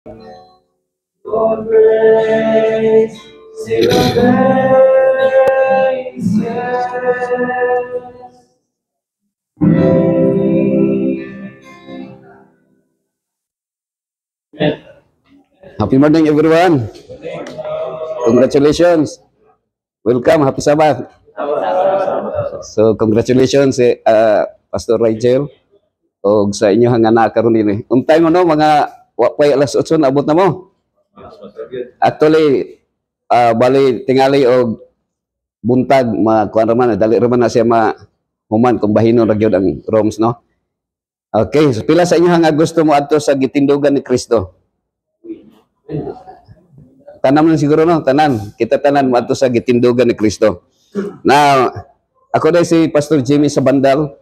Your grace still remains, yes. Happy morning, everyone. Congratulations. Welcome. Happy Sabbath. So, congratulations, Pastor Rigel. O sa inyo hang anak karon ini. Untay mo no, mga wapay alas 8 na abot na mo. Actually, bali tingali o buntag, kuan raman, dali raman na siya human kung bahinon ra gyud ang rooms, no? Okay, so pila sa inyo hang gusto mo adto sa gitindugan ni Kristo? Tanan man siguro no, tanan. Kita tanan mo adto sa gitindugan ni Kristo. Now, ako dahil si Pastor Jimmy sa Bandal.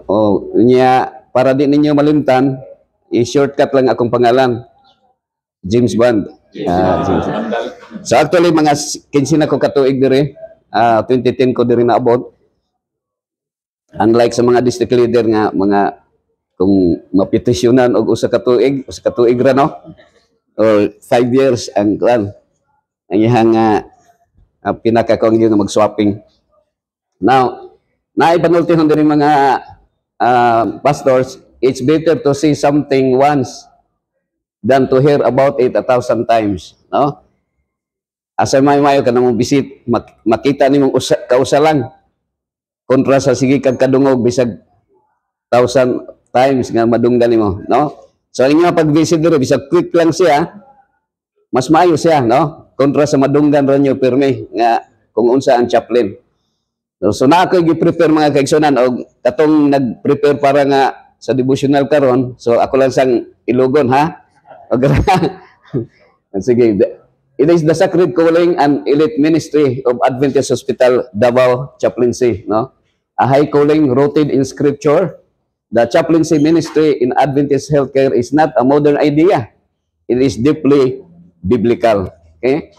O niya, para di ninyo malimtan, i-shortcut lang akong pangalan. James Bond. James. So actually, mga 15 na ko katuig diri. 2010 ko diri naabot. Unlike sa mga district leader nga, mga kung mapetisyonan og usa ka tuig ra no? Or 5 years ang klan. Ang ihang pinaka-kong nga mag-swapping. Now, naipanultihon din mga pastors, it's better to see something once than to hear about it 1,000 times. No? Asa mayo ka na mong visit, makita ni mong kausa lang. Kontra sa sige kag kadungog, bisag 1,000 times nga madunggan nimo, no? So, ang inyong pag-visit dito, bisag quick lang siya, mas maayo siya, no? Kontra sa madunggan ranyo pirmi nga kung unsa ang chaplain. So na ako gi-prepare mga kaigsunan o katong nag-prepare para nga sa devotional karon. So ako lang sang ilugon ha. Sige. It is the sacred calling and elite ministry of Adventist Hospital Davao Chaplaincy, no? A high calling rooted in scripture. The chaplaincy ministry in Adventist healthcare is not a modern idea. It is deeply biblical. Okay?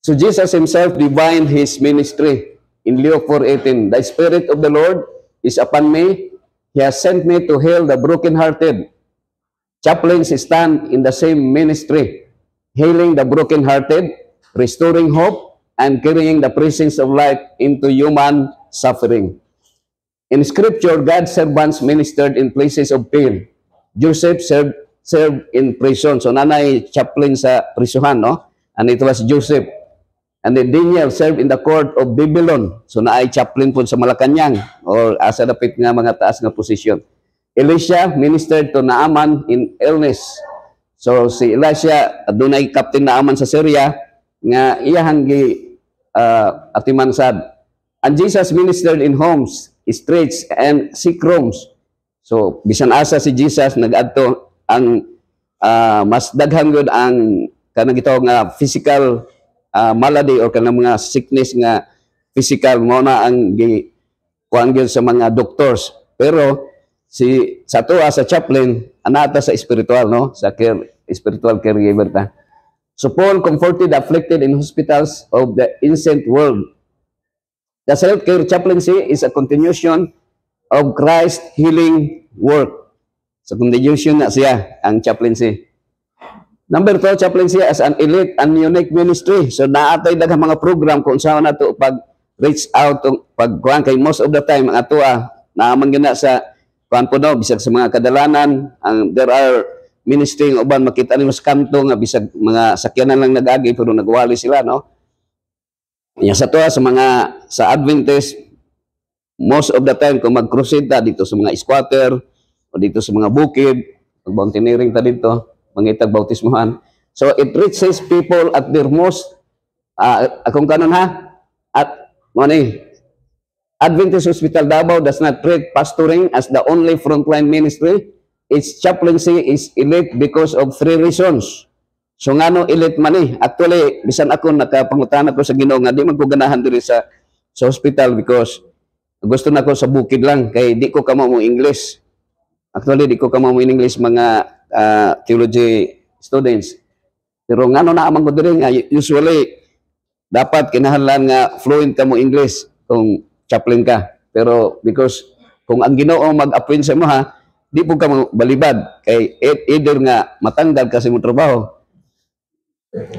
So Jesus himself divined his ministry. In Luke 4:18, the Spirit of the Lord is upon me. He has sent me to heal the brokenhearted. Chaplains stand in the same ministry, healing the brokenhearted, restoring hope, and carrying the presence of light into human suffering. In Scripture, God's servants ministered in places of pain. Joseph served in prison. So nanay chaplain sa prisuhan, no? And it was Joseph. And then Daniel served in the court of Babylon. So naay chaplain po sa Malacanang or asa dapit nga mga taas nga posisyon. Elisha ministered to Naaman in illness. So si Elisha dunay captain Naaman sa Syria nga iyahang atiman sad. And Jesus ministered in homes, streets, and sick rooms. So bisan asa si Jesus nagadto ang mas daghan gud ang kanang gitawag nga physical malady or kanang mga sickness nga physical mo na ang kuan gyud sa mga doctors. Pero sa tuwa sa chaplain anata sa spiritual, no? Sa spiritual caregiver ta. So Paul comforted the afflicted in hospitals of the ancient world. The healthcare chaplaincy is a continuation of Christ's healing work. So continuation na siya ang chaplaincy. Number 2, chaplaincy as an elite and unique ministry. So naatay daghang mga program kung saan nato pag reach out pagkuan kay most of the time ang atua naaman gina sa kuan po no bisag sa mga kadalanan there are ministry ng uban makita nimo sa kanto nga bisag mga sakyanan lang nag-agi pero nagwali sila, no? Nya sa tuwa sa Adventist most of the time kung mag-crusade ta dito sa mga squatter o dito sa mga bukid, mag-mountaineering ta dito, mangitag bautismohan. So it reaches people at their most akong kanon ha at money. Adventist Hospital Davao does not treat pastoring as the only frontline ministry. Its chaplaincy is elite because of 3 reasons. So ngano elite man eh. Actually, bisan ako nakapangutana ko sa Ginoo nga di man ko ganahan diri sa hospital because gusto na ko sa bukid lang kay di ko kamo mo English. Actually, di ko kamo mo English mga theology students. Pero ngano na amang ko diri nga usually dapat kinahanglan nga fluent ka mo English kung chaplain ka. Pero because kung ang Ginoo mag-appoint sa mo ha, di po ka balibad kay either nga matanggal kasi mo trabaho.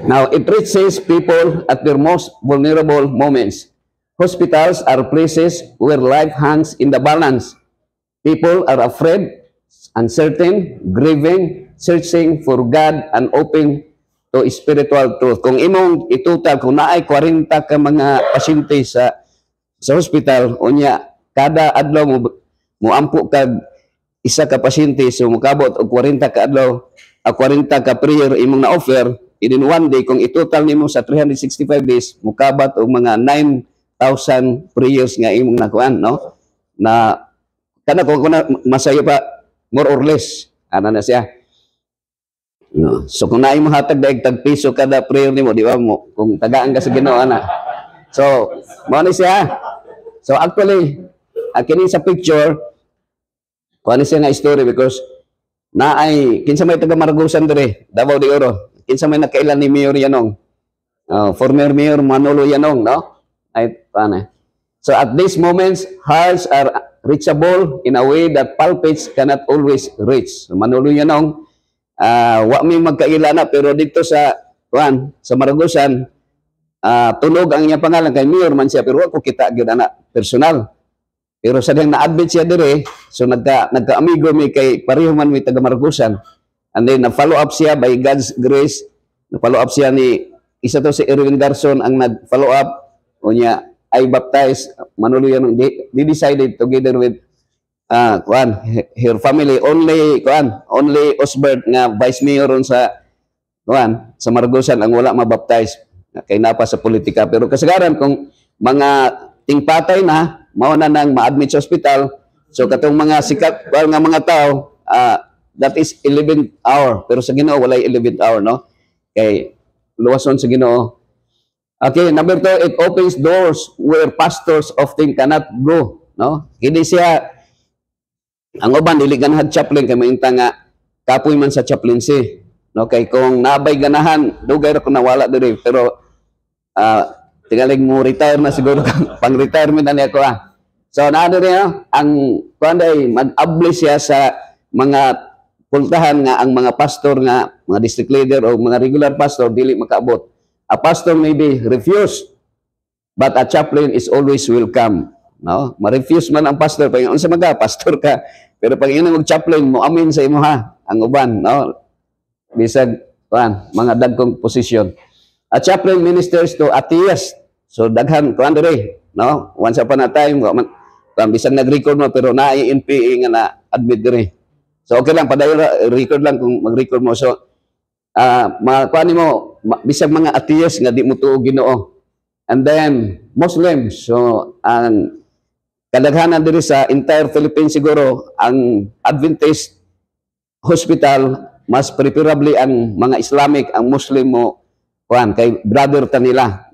Now, it reaches people at their most vulnerable moments. Hospitals are places where life hangs in the balance. People are afraid, uncertain, grieving, searching for God, and open to spiritual truth. Kung imong itutal, kung naay 40 ka mga pasyente sa hospital, unya, kada adlaw mo ampo kag isa ka pasyente, so mukabot og 40 ka adlaw, 40 ka prayer imong na-offer, in one day, kung itotal nimo sa 365 days, mukabat og mga 9,000 prayers nga imong nakuan, no? Na kana kung masayo pa more or less ana na siya, no? So kung naay mo hatag daig tag piso kada prayer nimo, di ba mo, kung tagaan ka sa Ginoo ana, so mao ni siya. So actually kini sa picture kuan siya nga story because naay kinsa may taga Margusan dire Davao de Oro, kinsa may nakailan ni Mayor Yanong, former Mayor Manolo Yanong, no? Ay paano. So at these moments, hearts are reachable in a way that pulpits cannot always reach. So, Manolo Yanong, wa mi magkailana pero dito sa Maragusan, tunog ang iyang pangalan kay Mayor man siya pero ako kita gyud ana personal. Pero sa ding na-admit siya dire, so nagka-amigo mi kay pareho man mi taga Maragusan. And then na-follow up siya by God's grace. Na-follow up siya ni isa to si Erwin Garson ang nag-follow up. Unya I baptized Manolo Yanong. They decided together with her family, only Osbert nga vice mayor ron sa Maragusan ang wala mabaptize kay napa sa politika. Pero kasagaran kung mga tingpatay na mao na nang ma-admit sa hospital, so katong mga sikat nga mga tao, that is 11th hour, pero sa Ginoo walay 11th hour, no? Kay luwason sa Ginoo. Okay, number 2, it opens doors where pastors often cannot go, no? Kini siya ang uban dili ganahan chaplain kay mainta nga kapoy man sa chaplaincy, no? Kay kung nabay ganahan dugay ra ko nawala diri, pero tingaling mo retire na siguro pang retirement na niya ko. So naano niya ang kuanday mag-abli siya sa mga pultahan nga ang mga pastor nga mga district leader o mga regular pastor dili makaabot. A pastor may be refused, but a chaplain is always welcome, no? Ma-refuse man ang pastor pag unsa man ka pastor ka, pero pag ingon og chaplain mo amin sa imo ang uban, no? Bisag mga dagkong posisyon. A chaplain ministers to atheists. So daghan kuan dire, no? Once upon a time bisag nag-record mo pero naay NPA nga na admit dire. So okay lang padayon record lang kung mag-record mo. So kuan nimo bisag mga atheists nga di mo tuo Ginoo. And then Muslims. So ang kadaghanan dire sa entire Philippines siguro ang Adventist hospital mas preferably ang mga Islamic, ang Muslim mo kay brother ta nila.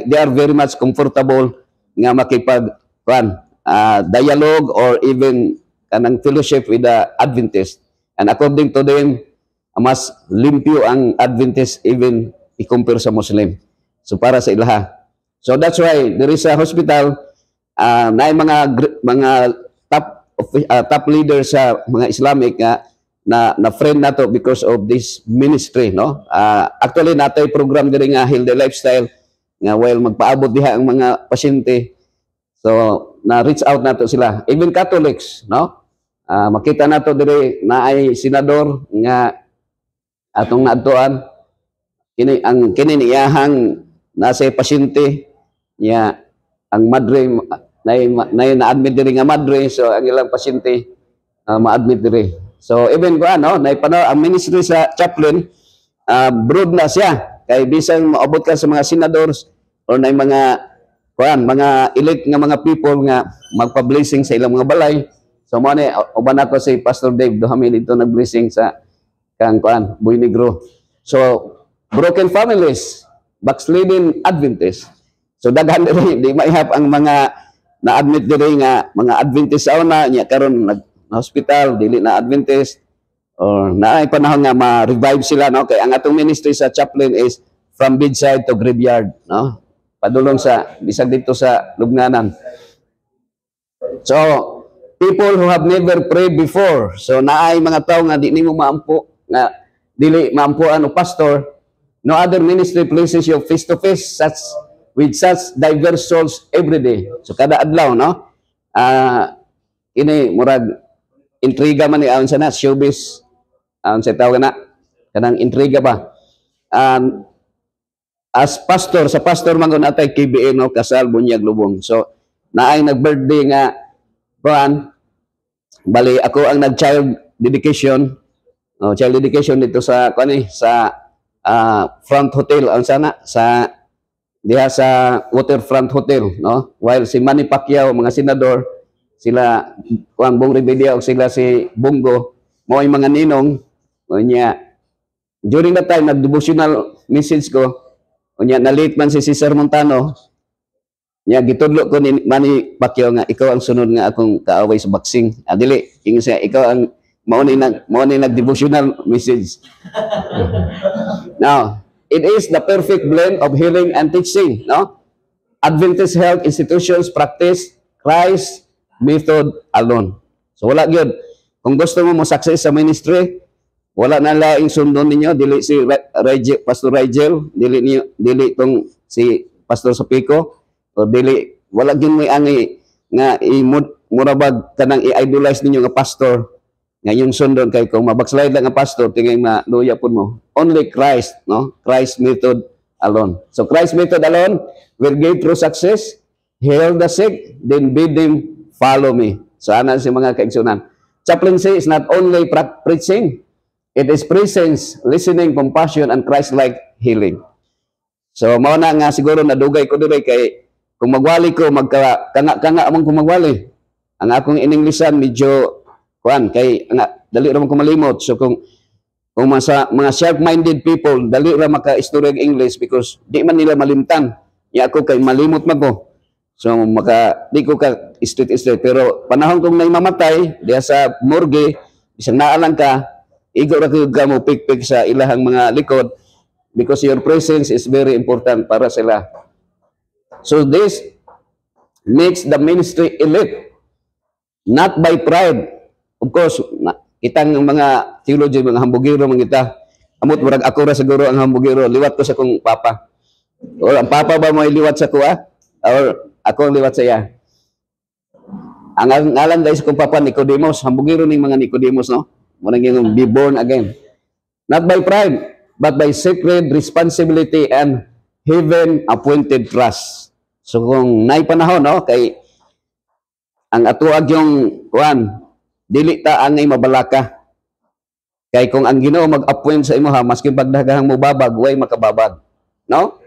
They are very much comfortable nga makipag dialogue or even kanang fellowship with the Adventist. And according to them, mas limpyo ang Adventist even i-compare sa Muslim. So para sa ilaha. So that's why there is a hospital na mga top leaders sa mga Islamic na friend nato because of this ministry, no? Actually natay program diri nga Healthy Lifestyle nga while magpaabot diha ang mga pasyente. So na reach out nato sila, even Catholics, no? Makita nato diri naay senador nga atong naadtuan kini niyahang nasa pasyente niya ang madre na-admit diri nga madre, so ang ilang pasyente ma-admit diri. So even ko ang ministry sa chaplain broad na siya kay bisan moabot ka sa mga senadors or na mga elite nga mga people nga magpa-blessing sa ilang mga balay. So mo ni uban ako si Pastor Dave Duhamel dito nag-blessing sa kang Boy Negro. So broken families, backsliding Adventist. So daghan diri di maihap ang mga na-admit diri nga mga Adventist sa una nya karon hospital dili na Adventist or naay panahon nga ma-revive sila, no? Kay ang atong ministry sa chaplain is from bedside to graveyard, no? Padulong sa bisag dito sa lubnganan. So people who have never prayed before. So naay mga tao nga di nimo maampo nga dili maampuan o pastor. No other ministry places you face to face with such diverse souls every day. So kada adlaw no. Ini murag intriga man ni aon sa na showbiz. Aon sa tawag na kanang intriga ba. As pastor, sa pastor man kun atay KBN no, kasal bunyag lubong. So naay nag-birthday nga kuan bali ako ang nag-child dedication. Child dedication dito sa kuan sa front hotel ang sana sa diha sa waterfront hotel no, while si Manny Pacquiao mga senador sila kuan Bong Revilla o sila si Bongo mo ay mga ninong unya during that time nag-devotional message ko unya na-late man si Cesar Montano nya gitudlo ko ni Manny Pacquiao nga ikaw ang sunod nga akong kaaway sa boxing dili king siya ikaw ang mao ni nag-devotional message. Now it is the perfect blend of healing and teaching no. Adventist health institutions practice Christ method alone. So wala gyud kung gusto mo success sa ministry wala na laing sundon ninyo dili si Pastor Rigel dili tong si Pastor Sopico o dili wala gyud may angi nga murabag kanang i-idolize ninyo nga pastor nga yung sundon kay kung mabakslide lang nga pastor tingay maluya pud mo only Christ no, Christ method alone. So Christ method alone will give true success, heal the sick, then bid them follow me. So ana si mga kaigsunan, chaplaincy is not only preaching. It is presence, listening, compassion, and Christ-like healing. So, mao na nga siguro nadugay ko dire kay kung magwali ko, magkanga-kanga among kung magwali. Ang akong in-Englishan medyo, kuan, kay dali ra man ko malimot. So, kung mga sharp-minded people, dali ra maka-istorya English because di man nila malimtan. Ya ako kay malimot mago. So, di ko ka straight. Pero panahon kong naimamatay, diya sa morgue, isang naalang ka, igo ra ka mo pik-pik sa ilahang mga likod because your presence is very important para sila. So this makes the ministry elite, not by pride. Of course, kitang mga theology, mga hambugiro, mga kita, amot murag ako ra siguro ang hambugiro, liwat ko sa kong papa. O ang papa ba mo liwat sa kuha? Or ako ang liwat sa iya? Ang ngalan guys kong papa Nicodemus, hambugiro ning mga Nicodemus no? Muna yung be born again. Not by pride, but by sacred responsibility and heaven-appointed trust. So kung naay panahon, no, kay ang atuag yung kuan, dili ta angay mabalaka. Kay kung ang Ginoo mag-appoint sa imo ha, maski pagdagahang mo babag, way makababag. No?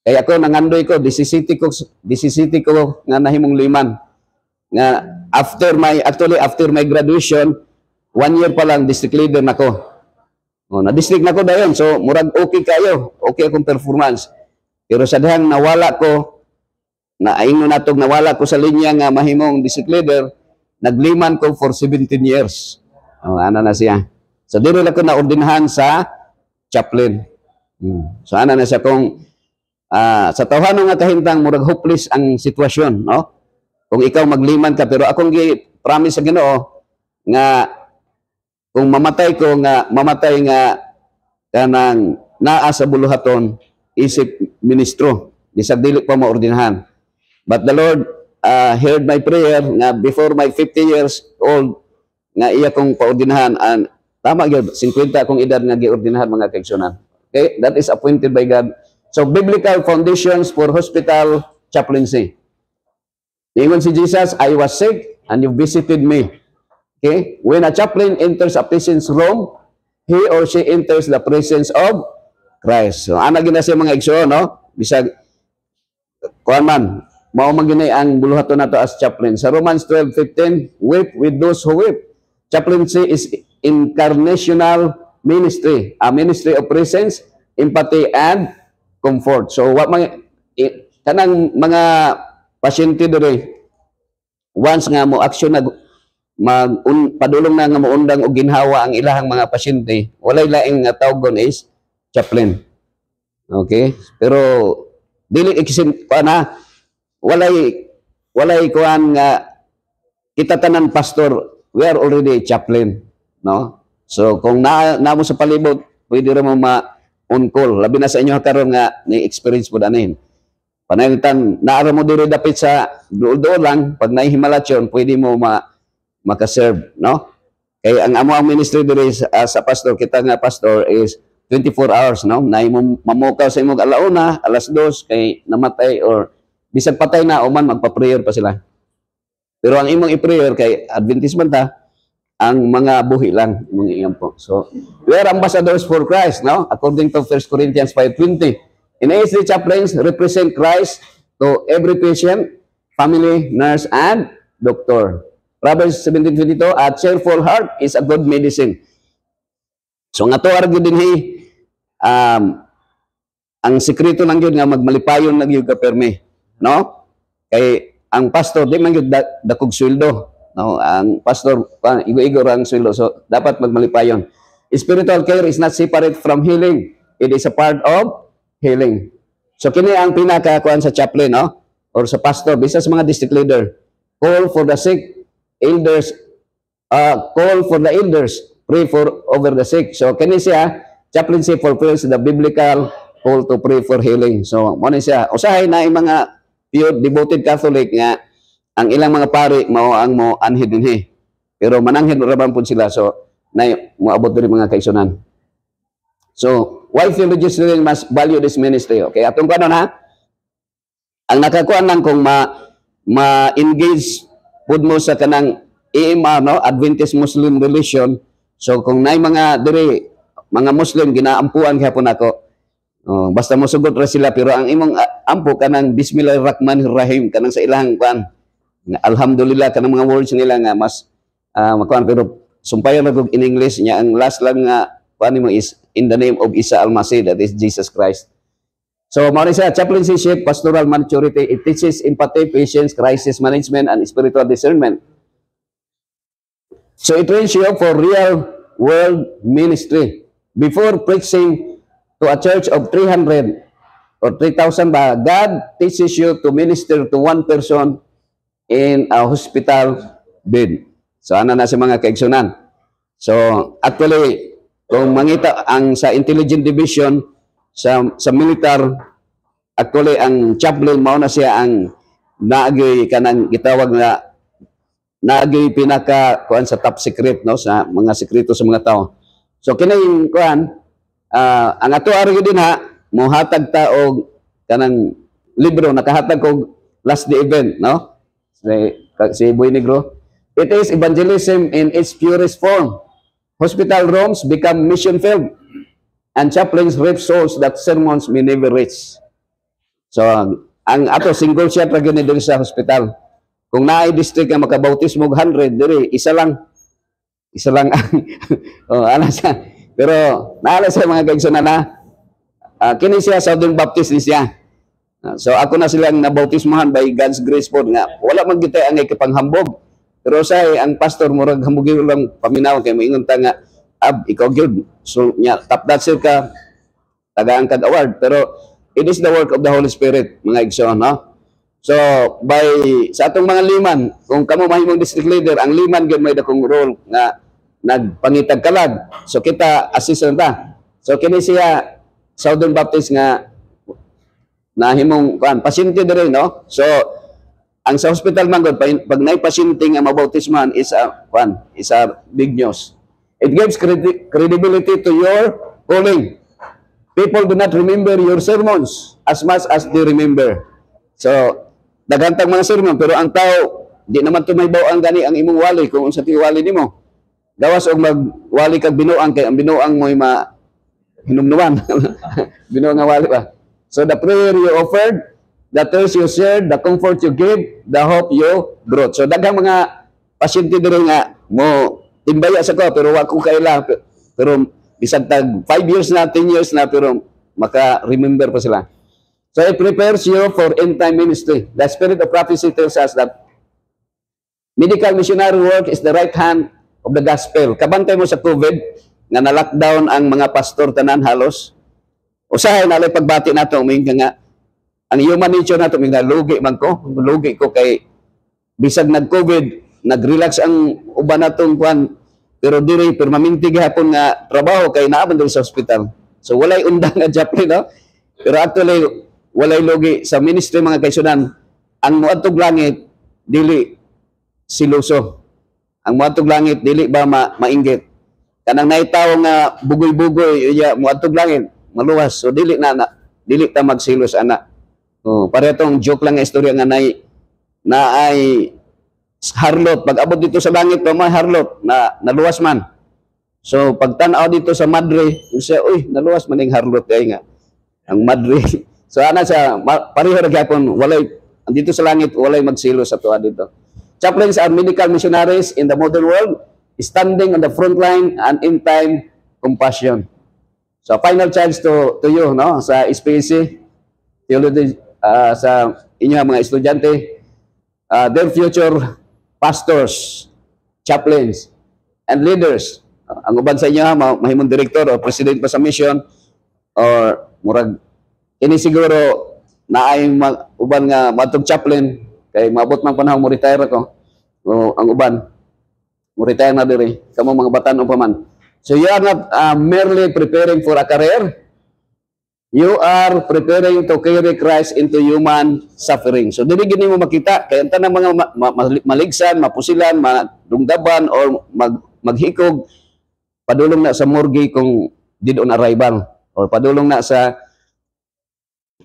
Kay ako nangandoy ko, disisiti ko nga nahimong liman. Nga after my graduation, 1 year pa lang, district leader na ko. Na-district na ko dayon. So, murag okay kayo. Okay akong performance. Pero sa dihang nawala ko, naingon natog nawala ko sa linya nga mahimong district leader, nagliman ko for 17 years. Ano na siya. So, dito lang ko naordinahan sa chaplain. So, ano na siya kung sa tawhano nga kahintang murag hopeless ang sitwasyon. No? Kung ikaw magliman ka, pero akong promise sa Ginoo nga kung mamatay nga kanang naa sa buluhaton isip ministro bisag dili pa maordinahan. But the Lord heard my prayer nga before my 50 years old nga iya kong paordinahan and tama gyud 50 akong edad nga giordinahan mga kaigsunan. Okay, that is appointed by God. So biblical foundations for hospital chaplaincy. Ingon si Jesus, I was sick and you visited me. Okay? When a chaplain enters a patient's room, he or she enters the presence of Christ. So, ana gina siya mga igsoon, no? Bisag, kuhan man, mao man ginay ang buluhaton nato as chaplain. Sa Romans 12:15, weep with those who weep. Chaplaincy is incarnational ministry, a ministry of presence, empathy, and comfort. So, what mga, kanang mga pasyente dere, once nga mo action na padulong na nga maundang o ginhawa ang ilahang mga pasyente, walay laing nga tawgon is chaplain. Okay? Pero dili ikisin kuan walay kuan nga kita tanan pastor, we are already chaplain, no? So kung na mo sa palibot, pwede ra mo on call. Labi na sa inyo karon nga ni experience po danin. Panalitan naara mo diri dapit sa duol lang pag nahihimalasyon, pwede mo maka-serve, no? Kay ang amo ang ministry diri sa pastor, kita nga pastor is 24 hours, no? Na imo mamukaw sa imong alauna, alas 2 kay namatay or bisag patay na o man magpa-prayer pa sila. Pero ang imong i-prayer kay Adventist man ta, ang mga buhi lang imong iyang po. So, we are ambassadors for Christ, no? According to 1 Corinthians 5:20. In ASD chaplains represent Christ to every patient, family, nurse, and doctor. Proverbs 17:22, a cheerful heart is a good medicine. So nga to argo din ang sekreto lang yun nga magmalipayon lang yung kaperme, no? Kay ang pastor di man yun dakog sweldo, no? Ang pastor igo-igo ang sweldo, so dapat magmalipayon. Spiritual care is not separate from healing. It is a part of healing. So kini ang pinakakuan sa chaplain, no? Or sa pastor, bisa sa mga district leader. Call for the sick, elders, call for the elders, pray for over the sick. So kini siya, chaplaincy fulfills the biblical call to pray for healing. So mo ni siya. Usahay na yung mga pure devoted Catholic nga ang ilang mga pari mao ang mo anhid dinhi. Pero mananghid ra man pud sila. So na moabot diri mga kaigsunan. So, why theologians must value this ministry? Okay, atong kanon ha. Ang nakakuan lang kung ma-engage pud mo sa kanang IMA, no, Adventist Muslim Religion. So kung nay mga diri mga Muslim ginaampuan gyapon ako. Basta mo sugot ra sila, pero ang imong ampo kanang Bismillahirrahmanirrahim kanang sa ilang kuan. Alhamdulillah kanang mga words nila nga mas makuan, pero sumpayan ra in English nya ang last lang nga kuan mo is in the name of Isa Al-Masih, that is Jesus Christ. So, mao siya, chaplaincy, pastoral maturity. It teaches empathy, patience, crisis management, and spiritual discernment. So, it trains you for real world ministry. Before preaching to a church of 300 or 3,000 ba, God teaches you to minister to one person in a hospital bed. So, ano na sa mga kaigsunan. So, actually, kung mangita ang sa intelligence division sa militar, actually ang chaplain mao na siya ang naagay kanang gitawag na naagay pinaka kuan sa top secret, no, sa mga sekreto sa mga tao. So kini kuan ang ato ari din ha, mohatag ta og kanang libro nakahatag og last day event, no, si Boy Negro. It is evangelism in its purest form. Hospital rooms become mission field, and chaplains reap souls that sermons may never reach. So, ang ato single shot ra gyud diri sa hospital. Kung naay district nga makabautismo og 100 diri, isa lang ana siya. Pero naala sa mga kaigsunan na kini siya Southern Baptist ni siya. So ako na silang nabautismohan by God's grace po nga wala man gitay ang ikipanghambog. Pero say ang pastor murag hambugi lang paminaw kay moingon ta nga ikaw gyud. So nya top that sir ka tagaan kag award, pero it is the work of the Holy Spirit mga igsoon, no? So by sa atong mga liman, kung kamo mahimong district leader, ang liman gyud may dakong role nga nagpangitag kalag. So kita assist ta. So kini siya Southern Baptist nga nahimong kuan pasyente diri, no? So ang sa hospital man gud pag nay pasyente nga mabautisman is a big news. It gives credibility to your calling. People do not remember your sermons as much as they remember. So daghantang mga sermon, pero ang tao di naman tumaybaw ang gani ang imong wali kung unsa ti wali nimo. Gawas og magwali kag binuang kay ang binuang mo'y hinumnuman. Binuang nga wali pa. So the prayer you offered, the tears you shared, the comfort you gave, the hope you brought. So daghang mga pasyente diri nga mo timbaya sa ko, pero wa ko kaila, pero bisag tag 5 years na, 10 years na, pero maka-remember pa sila. So it prepares you for end-time ministry. The spirit of prophecy tells us that medical missionary work is the right hand of the gospel. Kabantay mo sa COVID, nga na-lockdown ang mga pastor tanan halos. Usahay na lang pagbati nato, may nga, ang human nature nato, may lugi man ko, lugi ko kay bisag nag-COVID, nag-relax ang uban natong kuan, pero diri permanente gihapon nga trabaho kay naa man diri sa ospital. So walay undang nga chaplain, no? Pero actually walay logi sa ministry mga kaisunan. Ang moadtog langit dili siloso. Ang moadtog langit dili ba mainggit. Kanang naitaw nga bugoy-bugoy iya moadtog langit maluwas. So dili ta magsilos ana. Oh, pareho tong joke lang nga istorya nga na ay harlot. Pag abot dito sa langit pa may harlot na naluwas man. So pagtan-aw dito sa madre, siya, uy, naluwas man yung harlot kay nga ang madre. So ana sa pareho ra gyapon walay dito sa langit walay magsilos sa tuwa dito. Chaplains are medical missionaries in the modern world, standing on the front line and in time compassion. So final chance to you, no, sa SPC theology, sa inyo mga estudyante, their future pastors, chaplains, and leaders. Ang uban sa inyo ha, mahimong director o president pa sa mission, or murag ini siguro na ay uban nga matog chaplain kay maabot man panahon mo retire ako. O ang uban mo retire na diri kamo mga batan-o pa man. So you are not merely preparing for a career. You are preparing to carry Christ into human suffering. So dili gini mo makita kay tanang mga maligsan, mapusilan, madungdaban or maghikog padulong na sa morgue kung dead on arrival or padulong na sa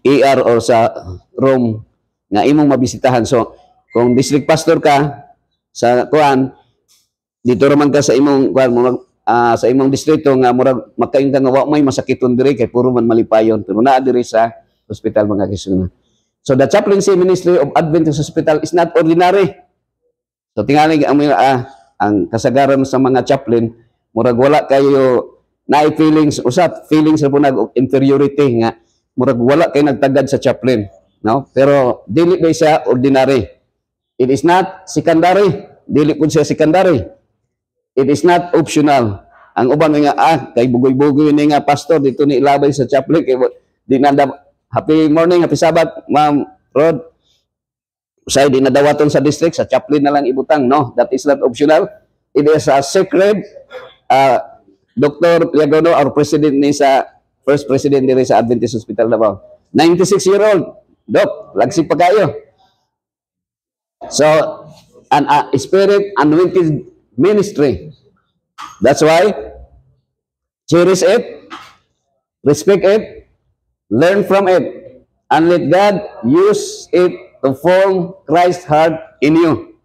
ER or sa room nga imong mabisitahan. So kung district pastor ka sa kuan dito ra man ka sa imong kuan sa imong distrito nga murag makain ka nga wa may masakiton diri kay puro man malipayon pero naa diri sa hospital mga kaigsunan. So the chaplaincy ministry of Adventist Hospital is not ordinary. So tingali ang kasagaran sa mga chaplain murag wala kayo naay feelings usat feelings sa punag inferiority nga murag wala kay nagtagad sa chaplain, no? Pero dili ba siya ordinary. It is not secondary, dili pud siya secondary. It is not optional. Ang uban nga kay bugoy-bugoy ni nga pastor dito ni ilabay sa chaplain kay di na happy morning, happy Sabbath, Ma'am Rod. Usay di na dawaton sa district sa chaplain na lang ibutang, no? That is not optional. It is a sacred. Dr. Pliagono, our president ni sa first president diri sa Adventist Hospital Davao. 96-year-old. Doc, lagsig pa kayo. So, an spirit anointed ministry. That's why cherish it, respect it, learn from it, and let God use it to form Christ's heart in you.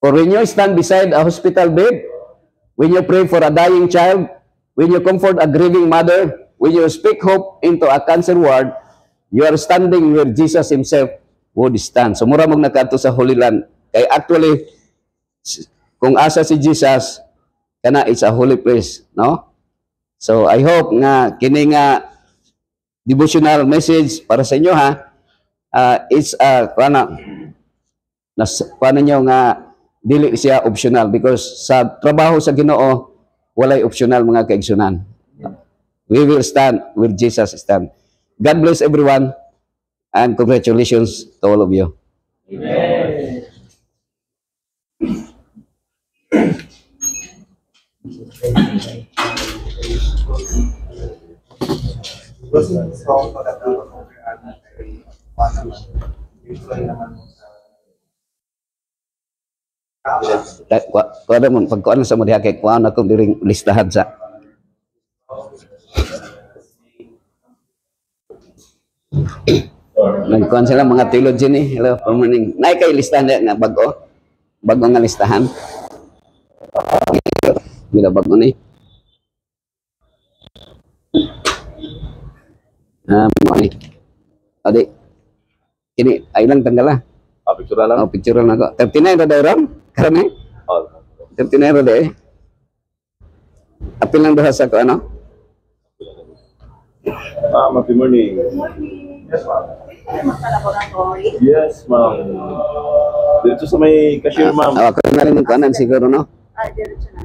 For when you stand beside a hospital bed, when you pray for a dying child, when you comfort a grieving mother, when you speak hope into a cancer ward, you are standing where Jesus himself would stand. So mura mong nakato sa Holy Land. Kay actually, kung asa si Jesus, kana it's a holy place, no? So I hope nga kini nga devotional message para sa inyo ha. It's paano nyo nga dili siya optional because sa trabaho sa Ginoo walay optional mga kaigsunan. We will stand where Jesus stand. God bless everyone and congratulations to all of you. Amen. Kuha mo, pagkuhan sa mo diha kay kuha na kong diring listahan sa nagkuhan sila mga theology ni. Hello, good morning. Nay kay listahan nga bago nga listahan. Bila bago ni. Mo ni. Adi. Kini ay lang tanggala. Picture lang. Oh, picture lang ako. 39 ra daw ram. Karami. Oh. 39 ra daw. Apil lang daw sa ko ano? Happy morning. Yes, ma'am. Yes, ma'am. Dito sa may cashier, ma'am. Ako na rin ng kanan siguro, no?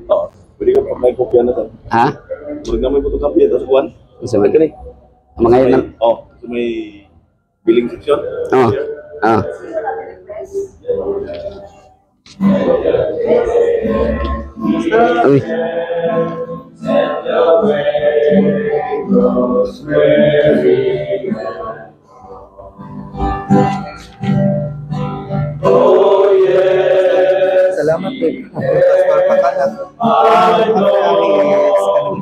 Oo. Pwede ka pa may kopya na to. Ha? Pwede ka may photocopy ito sa kuwan. Sa may kani? Mga yun lang. Oh, sa may billing section. Oh. Ah. Uy. Salamat din. Pastor Pakalang. Actually, kanina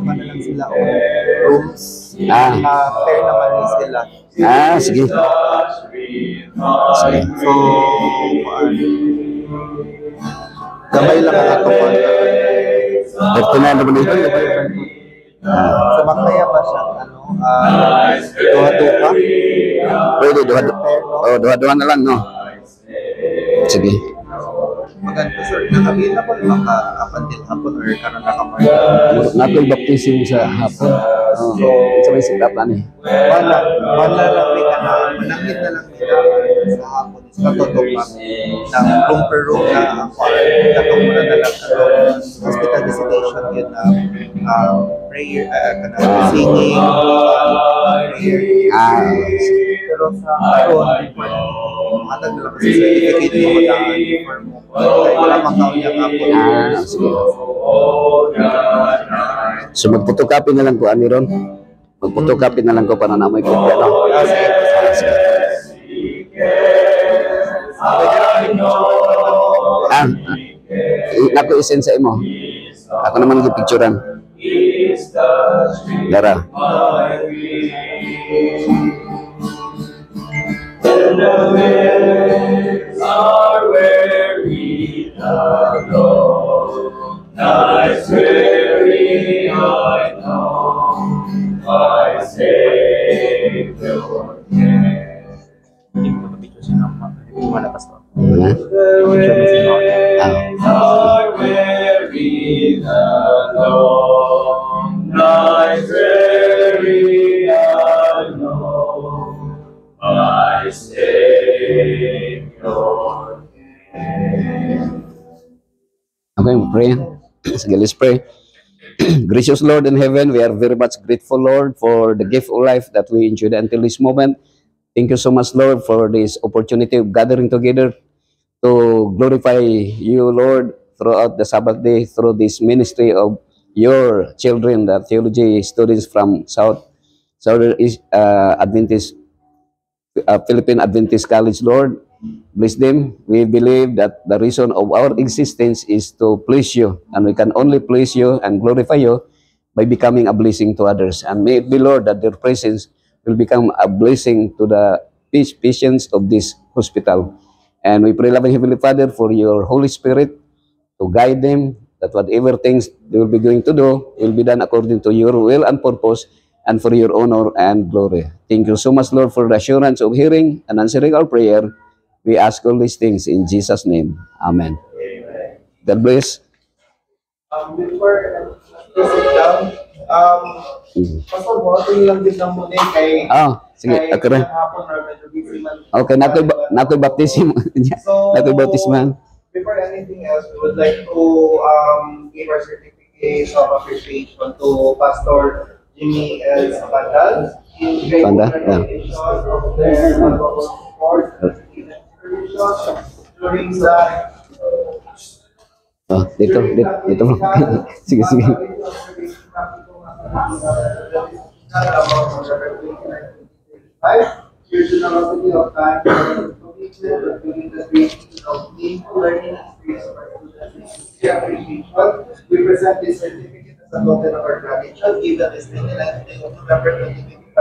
na lang sila o rooms. Pair naman din sila. Sige. Sige. So, gabay lang ang ato po. Ito na naman ito. So, makaya ba siya, duha-duha? Pwede, duha-duha na lang, no? Sige. Maganda, sir. Available ba ka up until hapon or karon nakamark? Nako'y baptism sa hapon. So, sa may sitapan eh. Wala lang may manangit na lang nila sa hapon is katutok pa ng room per room na katong muna na lang hospital visitation yun na prayer, singing, prayer. Pero sa hapon, matag na lang kasi certificate mo daan before mo. Wala makao niya hapon. Sige. So magpotocopy na lang ko, ani Ron. Magpotocopy na lang ko para na may kopya, no? Nako isend sa imo. Ako naman gipicturean. Dara. Okay, pray. Sige, let's pray. Gracious Lord in heaven, we are very much grateful, Lord, for the gift of life that we enjoyed until this moment. Thank you so much, Lord, for this opportunity of gathering together to glorify you, Lord, throughout the Sabbath day, through this ministry of your children, the theology students from Southern Adventist, Philippine Adventist College, Lord. Bless them. We believe that the reason of our existence is to please you, and we can only please you and glorify you by becoming a blessing to others. And may it be, Lord, that their presence will become a blessing to the patients of this hospital. And we pray, loving Heavenly Father, for your Holy Spirit to guide them, that whatever things they will be going to do will be done according to your will and purpose, and for your honor and glory. Thank you so much, Lord, for the assurance of hearing and answering our prayer. We ask all these things in Jesus' name. Amen. Amen. God bless. Before I sit down, Pastor, buhatin lang din ng muna kay sige, kay okay rin. hapon na medyo busy man. Okay, nako'y baptism. So, Nako'y baptisman. before anything else, we would like to give our certificate of appreciation to Pastor Jimmy L. Sabandal in great Banda, recognition of their support during the Dito mo. Sige. Your generosity of time and commitment to doing the creation of meaningful learning experience for students. We appreciate what we present this certificate as a token of our gratitude given this 29th day of November 2025.